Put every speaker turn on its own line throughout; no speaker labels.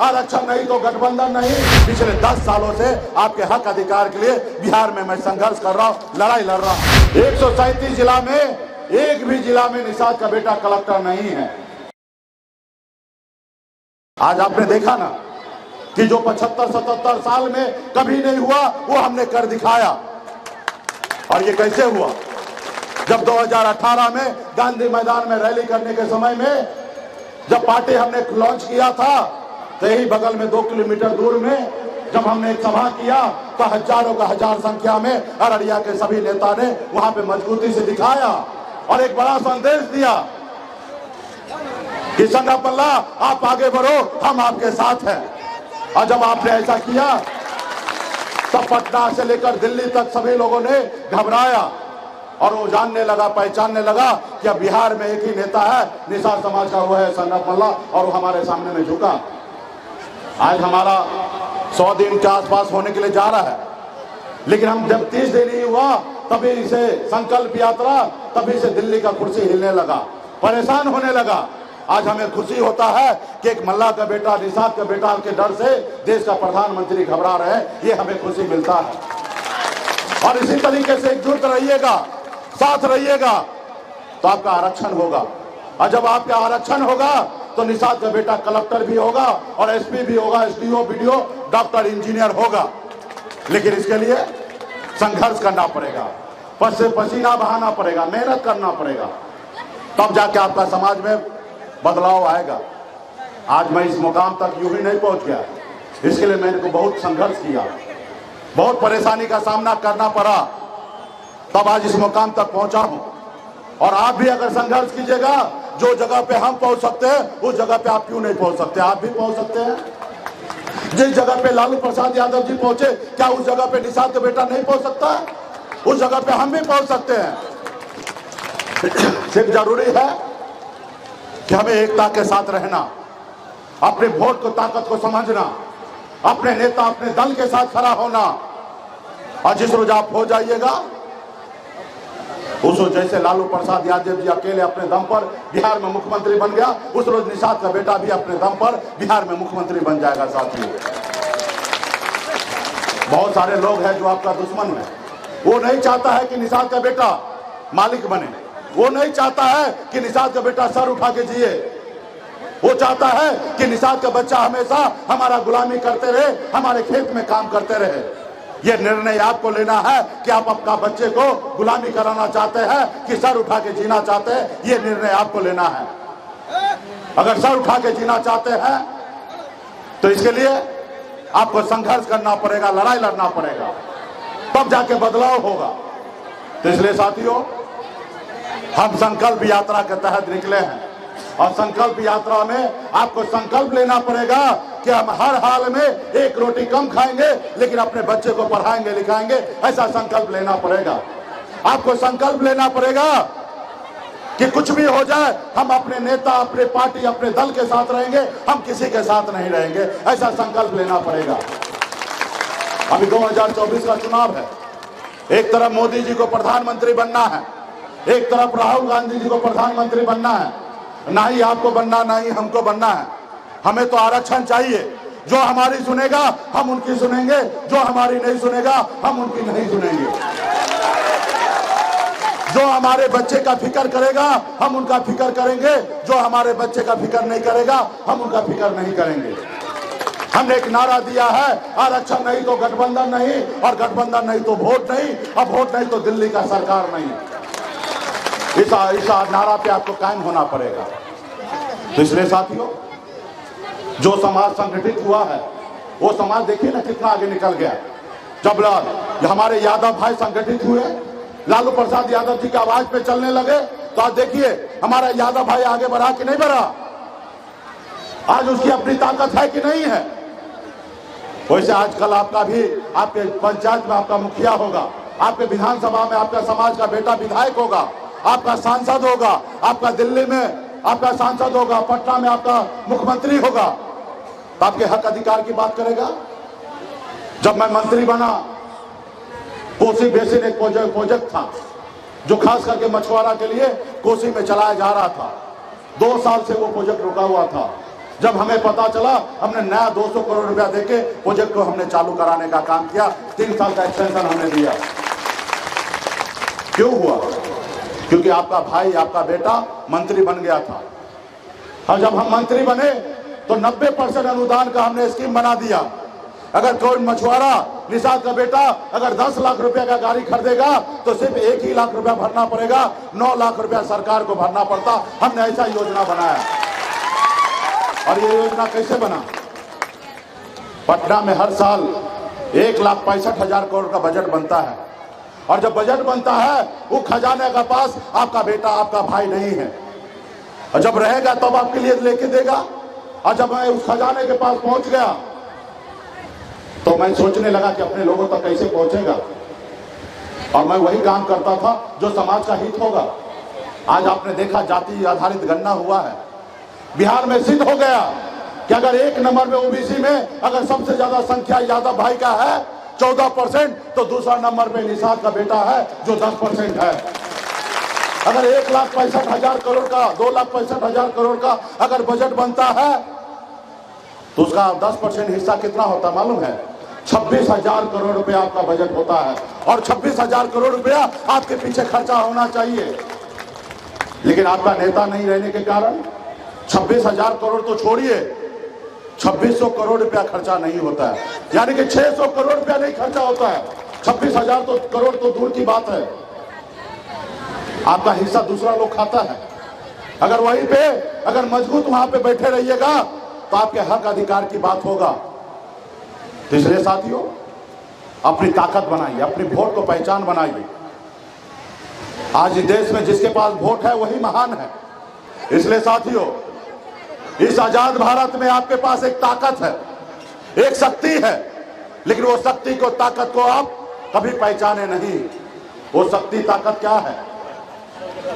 आरक्षण नहीं तो गठबंधन नहीं। पिछले 10 सालों से आपके हक अधिकार के लिए बिहार में मैं संघर्ष कर रहा हूँ, लड़ाई लड़ रहा हूँ। 137 जिला में एक भी जिला में निषाद का बेटा कलेक्टर नहीं है। आज आपने देखा ना कि जो 75-77 साल में कभी नहीं हुआ वो हमने कर दिखाया। और ये कैसे हुआ? जब 2018 में गांधी मैदान में रैली करने के समय में जब पार्टी हमने लॉन्च किया था तो यही बगल में 2 किलोमीटर दूर में जब हमने एक सभा किया तो हजारों का हजार संख्या में अररिया के सभी नेता ने वहां पे मजबूती से दिखाया और एक बड़ा संदेश दिया कि संगपल्ला आप आगे बढ़ो, हम आपके साथ हैं। और जब आपने ऐसा किया तब पटना से लेकर दिल्ली तक सभी लोगों ने घबराया और वो जानने लगा, पहचानने लगा कि अब बिहार में एक ही नेता है निषाद समाज का, वो है संगपल्ला, और वो हमारे सामने में झुका। आज हमारा 100 दिन के आसपास होने के लिए जा रहा है, लेकिन हम जब 30 दिन ही हुआ तभी से संकल्प यात्रा, तभी से दिल्ली का कुर्सी हिलने लगा, परेशान होने लगा। आज हमें खुशी होता है कि एक मल्ला का बेटा, निषाद का बेटा के डर से देश का प्रधानमंत्री घबरा रहे हैं, ये हमें खुशी मिलता है। और इसी तरीके से एकजुट रहिएगा, साथ रहिएगा तो आपका आरक्षण होगा। और जब आपका आरक्षण होगा तो निषाद का बेटा कलेक्टर भी होगा और एसपी भी होगा, एसडीओ, बीडीओ, डॉक्टर, इंजीनियर होगा। लेकिन इसके लिए संघर्ष करना पड़ेगा, पसीना बहाना पड़ेगा, मेहनत करना पड़ेगा, तब जाके आपका समाज में बदलाव आएगा। आज मैं इस मुकाम तक यूं ही नहीं पहुंच गया, इसके लिए मैंने को बहुत संघर्ष किया, बहुत परेशानी का सामना करना पड़ा, तब आज इस मुकाम तक पहुंचा हूं। और आप भी अगर संघर्ष कीजिएगा, जो जगह पे हम पहुंच सकते हैं उस जगह पे आप क्यों नहीं पहुंच सकते? आप भी पहुंच सकते हैं। जिस जगह पे लालू प्रसाद यादव जी पहुंचे, क्या उस जगह पे निषाद का बेटा नहीं पहुंच सकता? उस जगह पे हम भी पहुंच सकते हैं। सिर्फ जरूरी है कि हमें एकता के साथ रहना, अपने वोट को ताकत को समझना, अपने नेता, अपने दल के साथ खड़ा होना। और जिस रोज आप हो जाइएगा उस रोज जैसे लालू प्रसाद यादव जी अकेले अपने दम पर बिहार में मुख्यमंत्री बन गया, उस रोज निषाद का बेटा भी अपने दम पर बिहार में मुख्यमंत्री बन जाएगा। साथियों, बहुत सारे लोग हैं जो आपका दुश्मन है। वो नहीं चाहता है कि निषाद का बेटा मालिक बने, वो नहीं चाहता है कि निषाद का बेटा सर उठा के जिए, वो चाहता है कि निषाद का बच्चा हमेशा हमारा गुलामी करते रहे, हमारे खेत में काम करते रहे। ये निर्णय आपको लेना है कि आप अपना बच्चे को गुलामी कराना चाहते हैं कि सर उठा के जीना चाहते हैं, ये निर्णय आपको लेना है। अगर सर उठा के जीना चाहते हैं तो इसके लिए आपको संघर्ष करना पड़ेगा, लड़ाई लड़ना पड़ेगा, तब जाके बदलाव होगा। तो इसलिए साथियों, हम संकल्प यात्रा के तहत निकले हैं और संकल्प यात्रा में आपको संकल्प लेना पड़ेगा कि हम हर हाल में एक रोटी कम खाएंगे लेकिन अपने बच्चे को पढ़ाएंगे लिखाएंगे, ऐसा संकल्प लेना पड़ेगा। आपको संकल्प लेना पड़ेगा कि कुछ भी हो जाए हम अपने नेता, अपने पार्टी, अपने दल के साथ रहेंगे, हम किसी के साथ नहीं रहेंगे, ऐसा संकल्प लेना पड़ेगा। अभी 2024 का चुनाव है, एक तरफ मोदी जी को प्रधानमंत्री बनना है, एक तरफ राहुल गांधी जी को प्रधानमंत्री बनना है। ना ही आपको बनना, ना ही हमको बनना है। हमें तो आरक्षण चाहिए। जो हमारी सुनेगा हम उनकी सुनेंगे, जो हमारी नहीं सुनेगा हम उनकी नहीं सुनेंगे। जो हमारे बच्चे का फिक्र करेगा हम उनका फिक्र करेंगे, जो हमारे बच्चे का फिक्र नहीं करेगा हम उनका फिक्र नहीं करेंगे। हमने एक नारा दिया है, आरक्षण नहीं तो गठबंधन नहीं, और गठबंधन नहीं तो वोट नहीं, और वोट नहीं तो दिल्ली का सरकार नहीं। इस नारा पे आपको कायम होना पड़ेगा। तो इसलिए साथियों, जो समाज संगठित हुआ है वो समाज देखिए ना कितना आगे निकल गया। जब हमारे यादव भाई संगठित हुए, लालू प्रसाद यादव जी की आवाज पे चलने लगे, तो आज देखिए हमारा यादव भाई आगे बढ़ा कि नहीं बढ़ा, आज उसकी अपनी ताकत है कि नहीं है। वैसे आजकल आपका भी, आपके पंचायत में आपका मुखिया होगा, आपके विधानसभा में आपका समाज का बेटा विधायक होगा, आपका सांसद होगा, आपका दिल्ली में आपका सांसद होगा, पटना में आपका मुख्यमंत्री होगा, तो आपके हक अधिकार की बात करेगा। जब मैं मंत्री बना, कोसी बेसिन एक प्रोजेक्ट था जो खास करके मछुआरा के लिए कोसी में चलाया जा रहा था। 2 साल से वो प्रोजेक्ट रुका हुआ था। जब हमें पता चला, हमने नया 200 करोड़ रुपया देके प्रोजेक्ट को हमने चालू कराने का काम किया। 3 साल का एक्सटेंशन हमने दिया। क्यों हुआ? क्योंकि आपका भाई, आपका बेटा मंत्री बन गया था। और जब हम मंत्री बने तो 90% अनुदान का हमने स्कीम बना दिया। अगर कोई मछुआरा, निषाद का बेटा अगर 10 लाख रुपए का गाड़ी खरीदेगा तो सिर्फ 1 ही लाख रुपया भरना पड़ेगा, 9 लाख रुपया सरकार को भरना पड़ता। हमने ऐसा योजना बनाया। और ये योजना कैसे बना? पटना में हर साल 1,65,000 करोड़ का बजट बनता है। और जब बजट बनता है वो खजाने का पास आपका बेटा, आपका भाई नहीं है। और जब रहेगा तब आपके लिए लेके देगा। और जब मैं उस खजाने के पास पहुंच गया तो मैं सोचने लगा कि अपने लोगों तक कैसे पहुंचेगा। और मैं वही काम करता था जो समाज का हित होगा। आज आपने देखा जाति आधारित गणना हुआ है। बिहार में सिद्ध हो गया कि अगर 1 नंबर में ओबीसी में अगर सबसे ज्यादा संख्या यादव भाई का है 14%, तो दूसरा नंबर पे निषाद का बेटा है जो 10% है। अगर 1,65,000 करोड़ का, 2,65,000 करोड़ का अगर बजट बनता है तो उसका 10% हिस्सा कितना होता मालूम है? 26,000 करोड़ रुपया आपका बजट होता है। और 26,000 करोड़ रुपया आपके पीछे खर्चा होना चाहिए। लेकिन आपका नेता नहीं रहने के कारण 26,000 करोड़ तो छोड़िए, 2600 करोड़ रुपया खर्चा नहीं होता है। यानी कि 600 करोड़ रुपया नहीं खर्चा होता है। 26,000 करोड़ तो दूर की बात है। आपका हिस्सा दूसरा लोग खाता है। अगर वहीं पे अगर मजबूत वहां पे बैठे रहिएगा तो आपके हक अधिकार की बात होगा। तो इसलिए साथियों, अपनी ताकत बनाइए, अपनी वोट को पहचान बनाइए। आज इस देश में जिसके पास वोट है वही महान है। इसलिए साथियों, इस आजाद भारत में आपके पास एक ताकत है, एक शक्ति है। लेकिन वो शक्ति को, ताकत को आप कभी पहचाने नहीं। वो शक्ति, ताकत क्या है?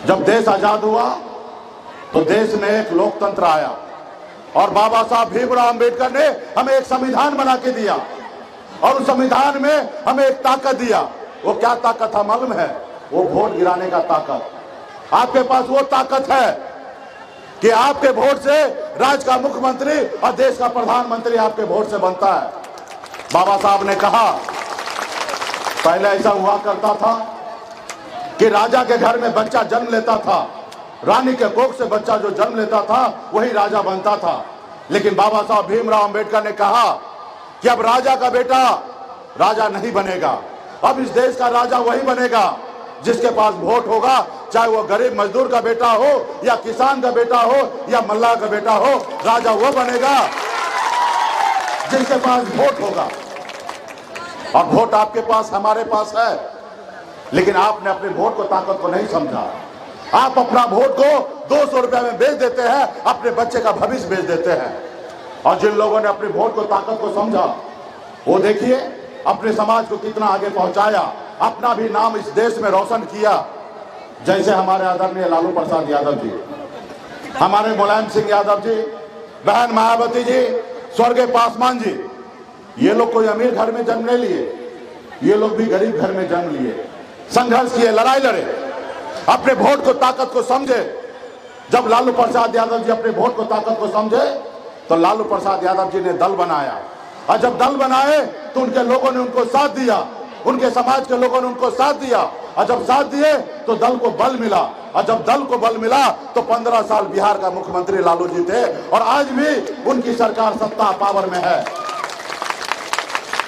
जब देश आजाद हुआ तो देश में एक लोकतंत्र आया और बाबा साहब भीमराव अंबेडकर ने हमें एक संविधान बना के दिया। और उस संविधान में हमें एक ताकत दिया। वो क्या ताकत था मालूम है? वो वोट गिराने का ताकत। आपके पास वो ताकत है कि आपके वोट से राज्य का मुख्यमंत्री और देश का प्रधानमंत्री आपके वोट से बनता है। बाबा साहब ने कहा, पहले ऐसा हुआ करता था कि राजा के घर में बच्चा जन्म लेता था, रानी के कोख से बच्चा जो जन्म लेता था वही राजा बनता था। लेकिन बाबा साहब भीमराव अंबेडकर ने कहा कि अब राजा का बेटा राजा नहीं बनेगा। अब इस देश का राजा वही बनेगा जिसके पास वोट होगा, चाहे वो गरीब मजदूर का बेटा हो या किसान का बेटा हो या मल्लाह का बेटा हो। राजा वो बनेगा जिसके पास वोट होगा। और वोट आपके पास, हमारे पास है। लेकिन आपने अपने वोट को, ताकत को नहीं समझा। आप अपना वोट को 200 रुपए में बेच देते हैं, अपने बच्चे का भविष्य बेच देते हैं। और जिन लोगों ने अपने वोट को, ताकत को समझा, वो देखिए अपने समाज को कितना आगे पहुंचाया, अपना भी नाम इस देश में रोशन किया। जैसे हमारे आदरणीय लालू प्रसाद यादव जी, हमारे मुलायम सिंह यादव जी, बहन मायावती जी, स्वर्गीय पासवान जी, ये लोग कोई अमीर घर में जन्म नहीं लिए, ये लोग भी गरीब घर में जन्म लिए, संघर्ष किए, लड़ाई लड़े, अपने वोट को, ताकत को समझे। जब लालू प्रसाद यादव जी अपने वोट को, ताकत को समझे तो लालू प्रसाद यादव जी ने दल बनाया। और जब दल बनाए तो उनके लोगों ने उनको साथ दिया, उनके समाज के लोगों ने उनको साथ दिया। और जब साथ दिए तो दल को बल मिला। और जब दल को बल मिला तो 15 साल बिहार का मुख्यमंत्री लालू जी थे। और आज भी उनकी सरकार सत्ता पावर में है।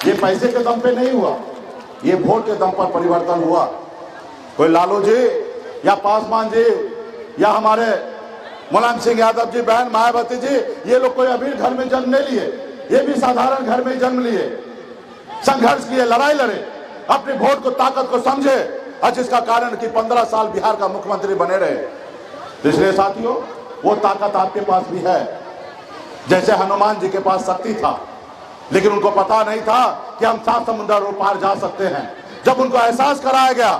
ये पैसे के दम पे नहीं हुआ, ये वोट के दम पर परिवर्तन हुआ। कोई लालू जी या पासवान जी या हमारे मुलायम सिंह यादव जी, बहन मायावती जी, ये लोग कोई अमीर घर में जन्म नहीं लिए, ये भी साधारण घर में जन्म लिए, संघर्ष किए, लड़ाई लड़े, अपने वोट को, ताकत को समझे। और जिसका कारण कि 15 साल बिहार का मुख्यमंत्री बने रहे। तो इसलिए साथियों, वो ताकत आपके पास भी है। जैसे हनुमान जी के पास शक्ति था, लेकिन उनको पता नहीं था कि हम 7 समुद्र पार जा सकते हैं। जब उनको एहसास कराया गया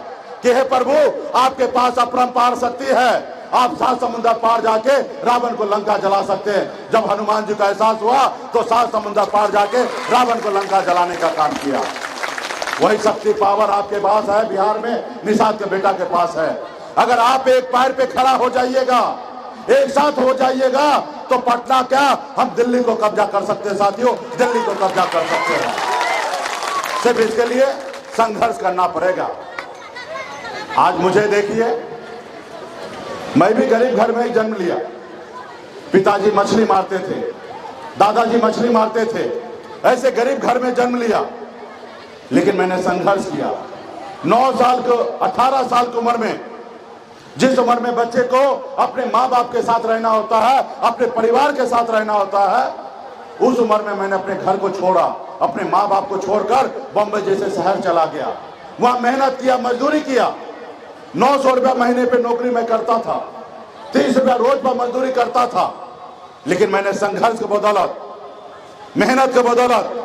कि हे प्रभु, आपके पास अपरंपार शक्ति है, आप 7 समुद्र पार जाके रावण को लंका जला सकते हैं। जब हनुमान जी का एहसास हुआ तो 7 समुद्र पार जाके रावण को लंका जलाने का काम किया। वही शक्ति, पावर आपके पास है, बिहार में निषाद के बेटा के पास है। अगर आप एक पैर पे खड़ा हो जाइएगा, एक साथ हो जाइएगा तो पटना क्या, हम दिल्ली को कब्जा कर सकते हैं साथियों, दिल्ली को कब्जा कर सकते हैं। सिर्फ इसके लिए संघर्ष करना पड़ेगा। आज मुझे देखिए, मैं भी गरीब घर में ही जन्म लिया। पिताजी मछली मारते थे, दादाजी मछली मारते थे, ऐसे गरीब घर में जन्म लिया। लेकिन मैंने संघर्ष किया। 9 साल को 18 साल की उम्र में, जिस उम्र में बच्चे को अपने माँ बाप के साथ रहना होता है, अपने परिवार के साथ रहना होता है, उस उम्र में मैंने अपने घर को छोड़ा, अपने माँ बाप को छोड़कर बॉम्बे जैसे शहर चला गया। वहां मेहनत किया, मजदूरी किया। 900 रुपया महीने पे नौकरी में करता था, 30 रुपया रोज पर मजदूरी करता था। लेकिन मैंने संघर्ष की बदौलत, मेहनत की बदौलत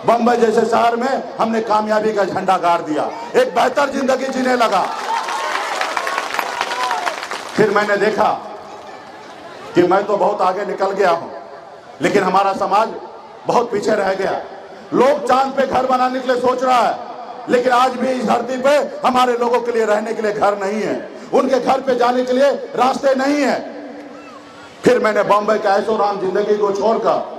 बंबई जैसे शहर में हमने कामयाबी का झंडा गाड़ दिया, एक बेहतर जिंदगी जीने लगा। फिर मैंने देखा कि मैं तो बहुत आगे निकल गया हूं, लेकिन हमारा समाज बहुत पीछे रह गया। लोग चांद पे घर बनाने के लिए सोच रहा है, लेकिन आज भी इस धरती पे हमारे लोगों के लिए रहने के लिए घर नहीं है, उनके घर पे जाने के लिए रास्ते नहीं है। फिर मैंने बॉम्बे का ऐशोआराम जिंदगी को छोड़कर,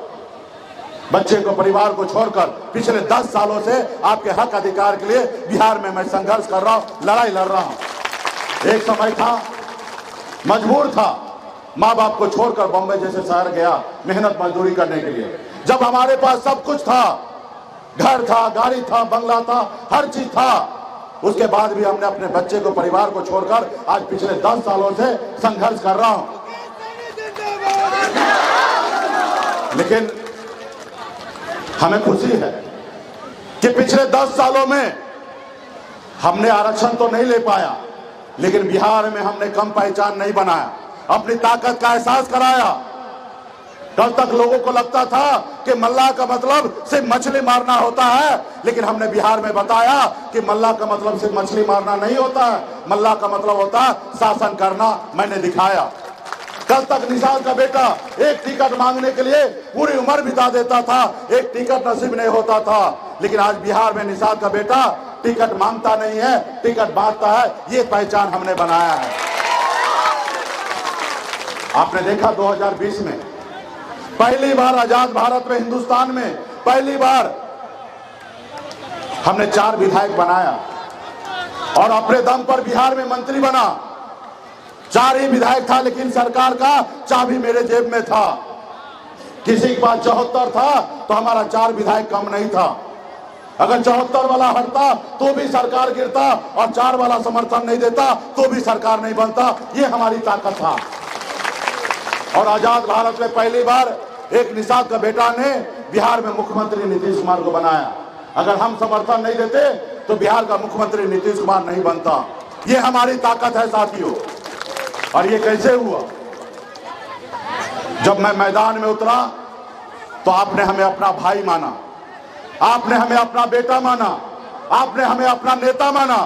बच्चे को, परिवार को छोड़कर पिछले 10 सालों से आपके हक अधिकार के लिए बिहार में मैं संघर्ष कर रहा हूं, लड़ाई लड़ रहा हूं। एक समय था, मजबूर था, माँ बाप को छोड़कर बॉम्बे जैसे शहर गया मेहनत मजदूरी करने के लिए। जब हमारे पास सब कुछ था, घर था, गाड़ी था, बंगला था, हर चीज था, उसके बाद भी हमने अपने बच्चे को, परिवार को छोड़कर आज पिछले 10 सालों से संघर्ष कर रहा हूं। लेकिन हमें खुशी है कि पिछले 10 सालों में हमने आरक्षण तो नहीं ले पाया, लेकिन बिहार में हमने कम पहचान नहीं बनाया, अपनी ताकत का एहसास कराया। कल तक लोगों को लगता था कि मल्लाह का मतलब सिर्फ मछली मारना होता है, लेकिन हमने बिहार में बताया कि मल्लाह का मतलब सिर्फ मछली मारना नहीं होता है, मल्लाह का मतलब होता है शासन करना। मैंने दिखाया। कल तक निषाद का बेटा एक टिकट मांगने के लिए पूरी उम्र बिता देता था, एक टिकट नसीब नहीं होता था, लेकिन आज बिहार में निषाद का बेटा टिकट मांगता नहीं है, टिकट बांटता है। ये पहचान हमने बनाया है। आपने देखा 2020 में पहली बार आजाद भारत में, हिंदुस्तान में पहली बार हमने 4 विधायक बनाया और अपने दम पर बिहार में मंत्री बना। 4 ही विधायक था, लेकिन सरकार का चाबी मेरे जेब में था। किसी के पास 74 था तो हमारा 4 विधायक कम नहीं था। अगर 74 वाला हटता तो भी सरकार गिरता, और 4 वाला समर्थन नहीं देता तो भी सरकार नहीं बनता। ये हमारी ताकत था। और आजाद भारत में पहली बार एक निषाद का बेटा ने बिहार में मुख्यमंत्री नीतीश कुमार को बनाया। अगर हम समर्थन नहीं देते तो बिहार का मुख्यमंत्री नीतीश कुमार नहीं बनता। ये हमारी ताकत है साथियों। और ये कैसे हुआ? जब मैं मैदान में उतरा तो आपने हमें अपना भाई माना, आपने हमें अपना बेटा माना, आपने हमें अपना नेता माना।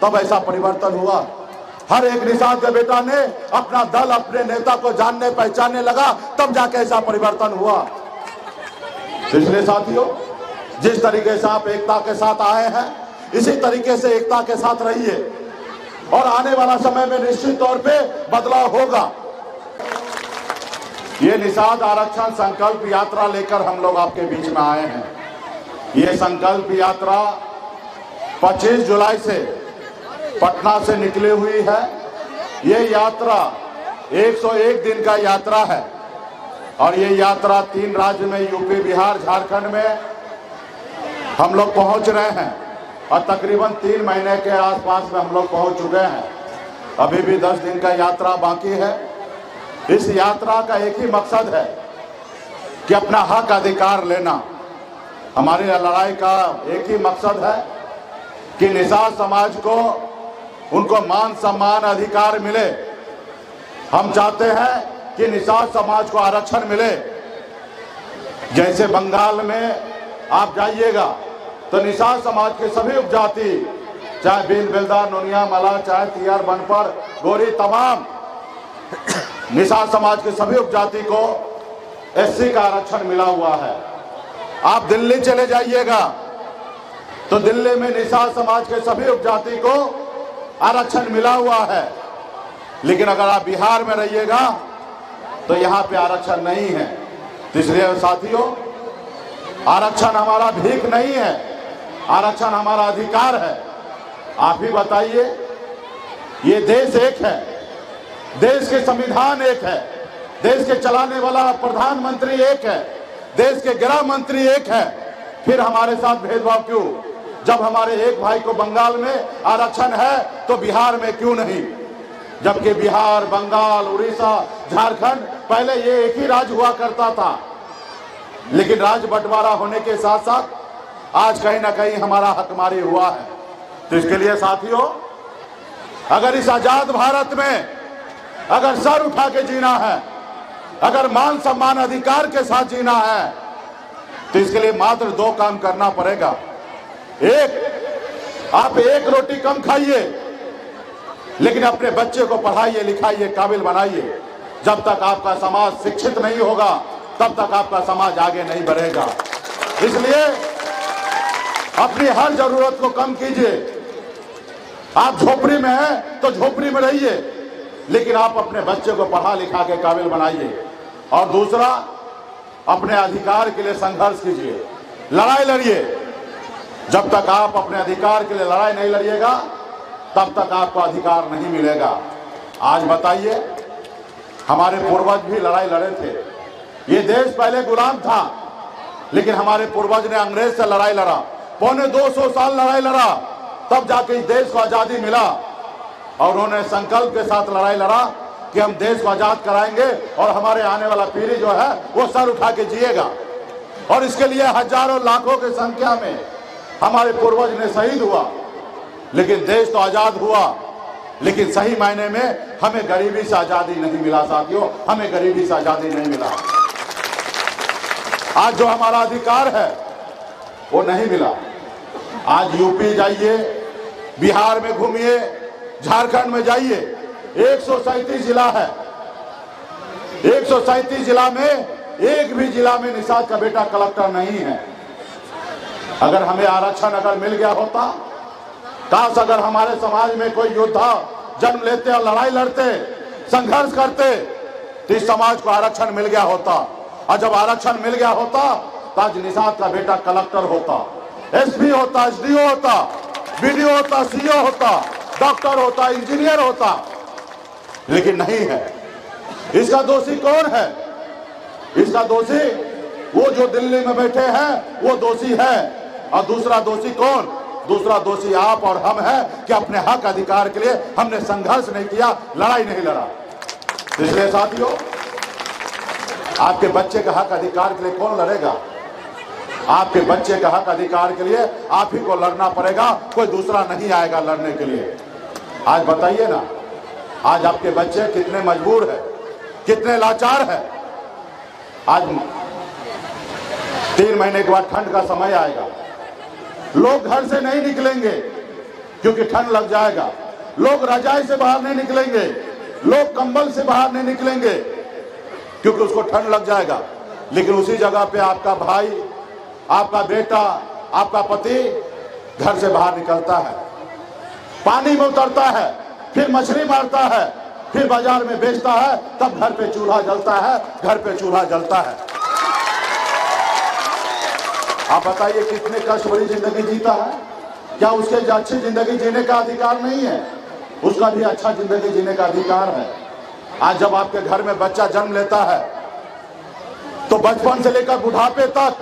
तब ऐसा परिवर्तन हुआ। हर एक निषाद के बेटा ने अपना दल, अपने नेता को जानने पहचानने लगा, तब जाके ऐसा परिवर्तन हुआ। इसलिए साथियों, जिस तरीके से आप एकता के साथ आए हैं, इसी तरीके से एकता के साथ रहिए, और आने वाला समय में निश्चित तौर पे बदलाव होगा। ये निषाद आरक्षण संकल्प यात्रा लेकर हम लोग आपके बीच में आए हैं। ये संकल्प यात्रा 25 जुलाई से पटना से निकली हुई है। ये यात्रा 101 दिन का यात्रा है, और ये यात्रा 3 राज्य में, यूपी, बिहार, झारखंड में हम लोग पहुंच रहे हैं, और तकरीबन 3 महीने के आसपास में हम लोग पहुंच चुके हैं। अभी भी 10 दिन का यात्रा बाकी है। इस यात्रा का एक ही मकसद है कि अपना हक अधिकार लेना। हमारी लड़ाई का एक ही मकसद है कि निषाद समाज को उनको मान सम्मान अधिकार मिले। हम चाहते हैं कि निषाद समाज को आरक्षण मिले। जैसे बंगाल में आप जाइएगा तो निषाद समाज के सभी उपजाति, चाहे भील, बेलदार, नोनिया, मल्लाह, चाहे तियार, बनपर, गोरी, तमाम निषाद समाज के सभी उपजाति को एससी का आरक्षण मिला हुआ है। आप दिल्ली चले जाइएगा तो दिल्ली में निषाद समाज के सभी उपजाति को आरक्षण मिला हुआ है। लेकिन अगर आप बिहार में रहिएगा तो यहाँ पे आरक्षण नहीं है। तो इसलिए साथियों, आरक्षण हमारा भीख नहीं है, आरक्षण हमारा अधिकार है। आप ही बताइए, ये देश एक है, देश के संविधान एक है, देश के चलाने वाला प्रधानमंत्री एक है, देश के गृह मंत्री एक है, फिर हमारे साथ भेदभाव क्यों? जब हमारे एक भाई को बंगाल में आरक्षण है तो बिहार में क्यों नहीं? जबकि बिहार, बंगाल, उड़ीसा, झारखंड पहले ये एक ही राज्य हुआ करता था, लेकिन राज्य बंटवारा होने के साथ साथ आज कहीं ना कहीं हमारा हकमारी हुआ है। तो इसके लिए साथियों, अगर इस आजाद भारत में अगर सर उठा के जीना है, अगर मान सम्मान अधिकार के साथ जीना है, तो इसके लिए मात्र दो काम करना पड़ेगा। एक, आप एक रोटी कम खाइए, लेकिन अपने बच्चे को पढ़ाइए, लिखाइए, काबिल बनाइए। जब तक आपका समाज शिक्षित नहीं होगा तब तक आपका समाज आगे नहीं बढ़ेगा। इसलिए अपनी हर जरूरत को कम कीजिए। आप झोपड़ी में हैं तो झोपड़ी में रहिए, लेकिन आप अपने बच्चे को पढ़ा लिखा के काबिल बनाइए। और दूसरा, अपने अधिकार के लिए संघर्ष कीजिए, लड़ाई लड़िए। जब तक आप अपने अधिकार के लिए लड़ाई नहीं लड़िएगा तब तक आपको अधिकार नहीं मिलेगा। आज बताइए, हमारे पूर्वज भी लड़ाई लड़े थे। ये देश पहले गुलाम था, लेकिन हमारे पूर्वज ने अंग्रेज से लड़ाई लड़ा, पौने 200 साल लड़ाई लड़ा, तब जाके इस देश को आजादी मिला। और उन्होंने संकल्प के साथ लड़ाई लड़ा कि हम देश को आजाद कराएंगे और हमारे आने वाला पीढ़ी जो है वो सर उठा के जिएगा। और इसके लिए हजारों लाखों की संख्या में हमारे पूर्वज ने शहीद हुआ, लेकिन देश तो आजाद हुआ, लेकिन सही मायने में हमें गरीबी से आजादी नहीं मिला साथियों, हमें गरीबी से आजादी नहीं मिला। आज जो हमारा अधिकार है वो नहीं मिला। आज यूपी जाइए, बिहार में घूमिए, झारखंड में जाइए, 137 जिला है। 137 जिला में एक भी जिला में निषाद का बेटा कलेक्टर नहीं है। अगर हमें आरक्षण अगर मिल गया होता, काश अगर हमारे समाज में कोई योद्धा जन्म लेते और लड़ाई लड़ते, संघर्ष करते, तो इस समाज को आरक्षण मिल गया होता। और जब आरक्षण मिल गया होता तो आज निषाद का बेटा कलेक्टर होता, एसपी होता, एसडीओ होता, बीडीओ होता, सीओ होता, डॉक्टर होता, इंजीनियर होता, लेकिन नहीं है। इसका दोषी कौन है? इसका दोषी वो जो दिल्ली में बैठे हैं, वो दोषी है। और दूसरा दोषी कौन? दूसरा दोषी आप और हम हैं कि अपने हक अधिकार के लिए हमने संघर्ष नहीं किया, लड़ाई नहीं लड़ा। इसलिए साथियों, आपके बच्चे का हक अधिकार के लिए कौन लड़ेगा? आपके बच्चे का हक अधिकार के लिए आप ही को लड़ना पड़ेगा, कोई दूसरा नहीं आएगा लड़ने के लिए। आज बताइए ना, आज आपके बच्चे कितने मजबूर है, कितने लाचार है। आज 3 महीने के बाद ठंड का समय आएगा, लोग घर से नहीं निकलेंगे क्योंकि ठंड लग जाएगा, लोग रजाई से बाहर नहीं निकलेंगे, लोग कंबल से बाहर नहीं निकलेंगे क्योंकि उसको ठंड लग जाएगा। लेकिन उसी जगह पे आपका भाई, आपका बेटा, आपका पति घर से बाहर निकलता है, पानी में उतरता है, फिर मछली मारता है, फिर बाजार में बेचता है, तब घर पे चूल्हा जलता है, घर पे चूल्हा जलता है। आप बताइए कितने कष्ट भरी जिंदगी जीता है? क्या उसके अच्छी जिंदगी जीने का अधिकार नहीं है? उसका भी अच्छा जिंदगी जीने का अधिकार है। आज जब आपके घर में बच्चा जन्म लेता है तो बचपन से लेकर बुढ़ापे तक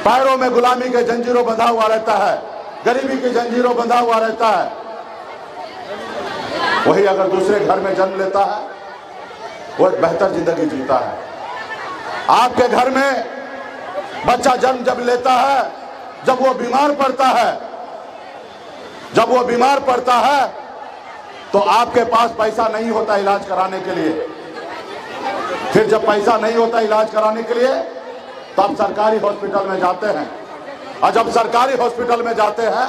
पैरों में गुलामी के जंजीरों बंधा हुआ रहता है, गरीबी की जंजीरों बंधा हुआ रहता है। वही अगर दूसरे घर में जन्म लेता है वो एक बेहतर जिंदगी जीता है। आपके घर में बच्चा जन्म जब लेता है, जब वो बीमार पड़ता है, जब वो बीमार पड़ता है तो आपके पास पैसा नहीं होता इलाज कराने के लिए। फिर जब पैसा नहीं होता इलाज कराने के लिए तो आप सरकारी हॉस्पिटल में जाते हैं, और जब सरकारी हॉस्पिटल में जाते हैं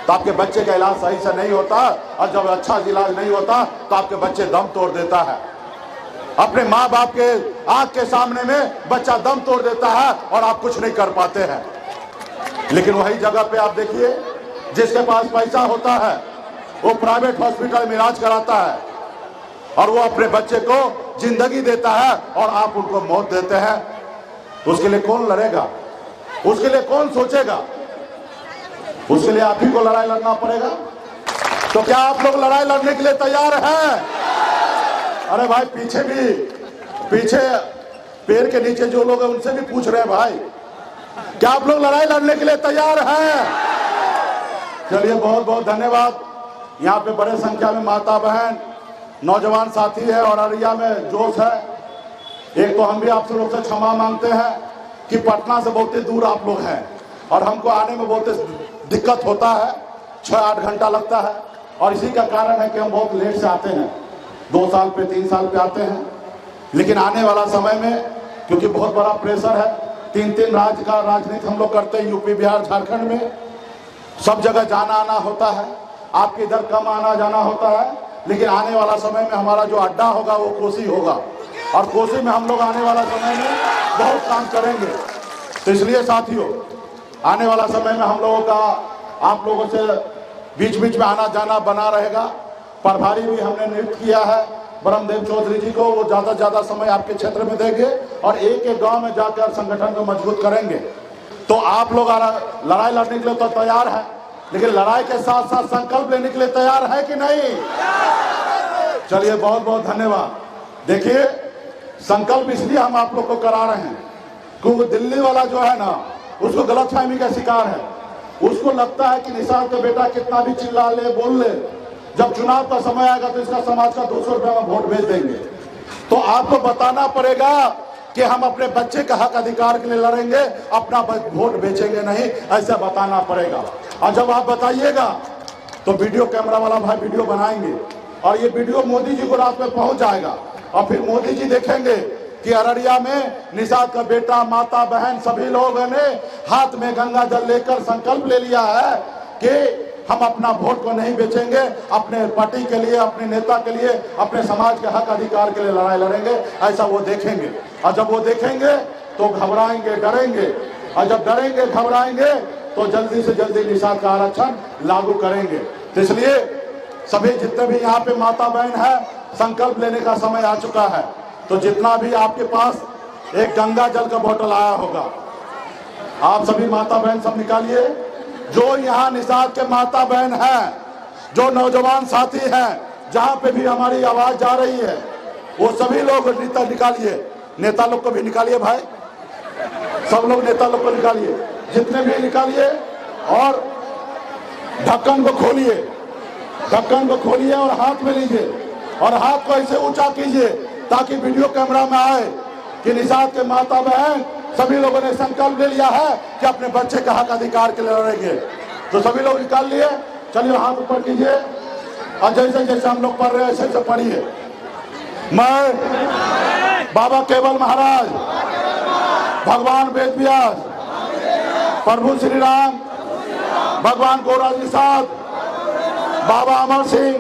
तो आपके बच्चे का इलाज सही से नहीं होता, और जब अच्छा इलाज नहीं होता तो आपके बच्चे दम तोड़ देता है। अपने माँ बाप के आंख के सामने में बच्चा दम तोड़ देता है और आप कुछ नहीं कर पाते हैं। लेकिन वही जगह पे आप देखिए, जिसके पास पैसा होता है वो प्राइवेट हॉस्पिटल में इलाज कराता है और वो अपने बच्चे को जिंदगी देता है और आप उनको मौत देते हैं। उसके लिए कौन लड़ेगा? उसके लिए कौन सोचेगा? उसके लिए आप ही को लड़ाई लड़ना पड़ेगा। तो क्या आप लोग लड़ाई लड़ने के लिए तैयार हैं? अरे भाई पीछे पेड़ के नीचे जो लोग हैं उनसे भी पूछ रहे हैं भाई, क्या आप लोग लड़ाई लड़ने के लिए तैयार हैं? चलिए बहुत बहुत धन्यवाद। यहाँ पे बड़े संख्या में माता बहन नौजवान साथी है और अररिया में जोश है। एक तो हम भी आप लोग से क्षमा मांगते हैं कि पटना से बहुत दूर आप लोग हैं और हमको आने में बहुत दिक्कत होता है, 6-8 घंटा लगता है और इसी का कारण है कि हम बहुत लेट से आते हैं, 2 साल पे 3 साल पे आते हैं। लेकिन आने वाला समय में क्योंकि बहुत बड़ा प्रेशर है, 3 राज्य का राजनीति हम लोग करते हैं, यूपी बिहार झारखंड में सब जगह जाना आना होता है, आपके इधर कम आना जाना होता है। लेकिन आने वाला समय में हमारा जो अड्डा होगा वो कोसी होगा और कोसी में हम लोग आने वाला समय में बहुत काम करेंगे। तो इसलिए साथियों आने वाला समय में हम लोगों का आप लोगों से बीच बीच में आना जाना बना रहेगा। प्रभारी भी हमने नियुक्त किया है ब्रह्मदेव चौधरी जी को, वो ज़्यादा से ज़्यादा समय आपके क्षेत्र में देंगे और एक एक गांव में जाकर संगठन को मजबूत करेंगे। तो आप लोग लड़ाई लड़ने के लिए तो तैयार है, लेकिन लड़ाई के साथ साथ संकल्प लेने के लिए तैयार है कि नहीं? चलिए बहुत बहुत धन्यवाद। देखिए संकल्प इसलिए हम आप लोग को करा रहे हैं क्योंकि दिल्ली वाला जो है ना उसको गलतफहमी का शिकार है। उसको लगता है कि निषाद का बेटा कितना भी चिल्ला ले बोल ले, जब चुनाव का समय आएगा तो इसका समाज का 200 रुपया में वोट भेज देंगे। तो आपको बताना पड़ेगा कि हम अपने बच्चे का हक अधिकार के लिए लड़ेंगे, अपना वोट बेचेंगे नहीं, ऐसा बताना पड़ेगा। और जब आप बताइएगा तो वीडियो कैमरा वाला भाई वीडियो बनाएंगे और ये वीडियो मोदी जी को रात में पहुंच जाएगा और फिर मोदी जी देखेंगे कि अररिया में निषाद का बेटा, माता, बहन सभी लोगों ने हाथ में गंगा जल लेकर संकल्प ले लिया है कि हम अपना वोट को नहीं बेचेंगे, अपने पार्टी के लिए, अपने नेता के लिए, अपने समाज के हक अधिकार के लिए लड़ाई लड़ेंगे। ऐसा वो देखेंगे और जब वो देखेंगे तो घबराएंगे, डरेंगे और जब डरेंगे घबराएंगे तो जल्दी से जल्दी निषाद का आरक्षण लागू करेंगे। तो इसलिए सभी जितने भी यहाँ पे माता बहन है, संकल्प लेने का समय आ चुका है। तो जितना भी आपके पास एक गंगा जल का बोतल आया होगा, आप सभी माता बहन सब निकालिए। जो यहाँ निषाद के माता बहन हैं, जो नौजवान साथी हैं, जहाँ पे भी हमारी आवाज जा रही है वो सभी लोग नेता निकालिए। नेता लोग को भी निकालिए भाई, सब लोग नेता लोग को निकालिए, जितने भी निकालिए और ढक्कन को खोलिए, ढक्कन को खोलिए और हाथ में लीजिए और हाथ को ऐसे ऊंचा कीजिए ताकि वीडियो कैमरा में आए कि निषाद के माता बहन सभी लोगों ने संकल्प ले लिया है कि अपने बच्चे का हक अधिकार के लिए लड़ेंगे। तो सभी लोग निकाल लिए, चलिए हाथ ऊपर कीजिए और जैसे जैसे हम लोग पढ़ रहे हैं ऐसे ऐसे पढ़िए। मैं बाबा केवल महाराज, भगवान वेद व्यास, प्रभु श्री राम, भगवान गोरा निषाद, बाबा अमर सिंह,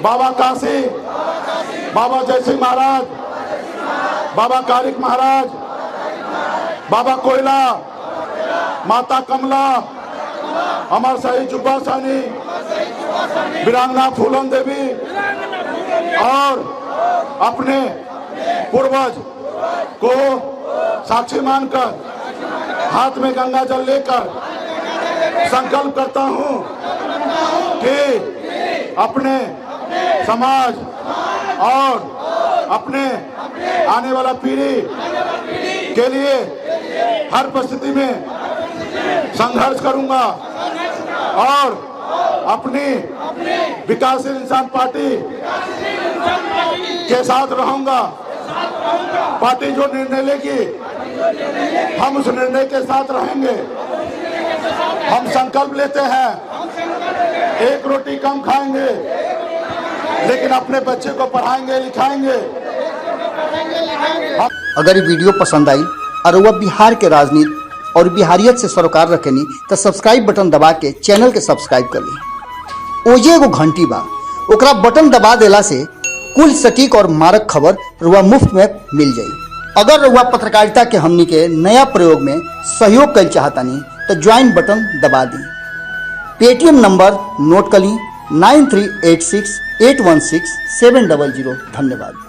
बाबा काशी, बाबा जय सिंह महाराज, बाबा कारिक महाराज, बाबा कोयला, माता कमला, अमर शहीद जुब्बा सानी, वीरांगना फूलन देवी और अपने पूर्वज को साक्षी मानकर हाथ में गंगा जल लेकर संकल्प करता हूं कि अपने समाज और अपने आने वाला पीढ़ी के लिए हर परिस्थिति में संघर्ष करूंगा और अपनी विकासशील इंसान पार्टी के साथ रहूंगा। पार्टी जो निर्णय लेगी हम उस निर्णय के साथ रहेंगे। हम संकल्प लेते हैं, एक रोटी कम खाएंगे लेकिन अपने बच्चे को पढ़ाएंगे लिखाएंगे।
अगर ये वीडियो पसंद आई और वह बिहार के राजनीति और बिहारियत से सरोकार रखेनी तो सब्सक्राइब बटन दबा के चैनल के सब्सक्राइब कर ली। ओजे एगो घंटी बा, ओकरा बटन दबा देला से कुल सटीक और मारक खबर रुआ मुफ्त में मिल जाई। अगर रुआ पत्रकारिता के हमनी के नया प्रयोग में सहयोग कर चाहतानी तो ज्वाइन बटन दबा दी। पेटीएम नंबर नोट कर ली 9386816700। धन्यवाद।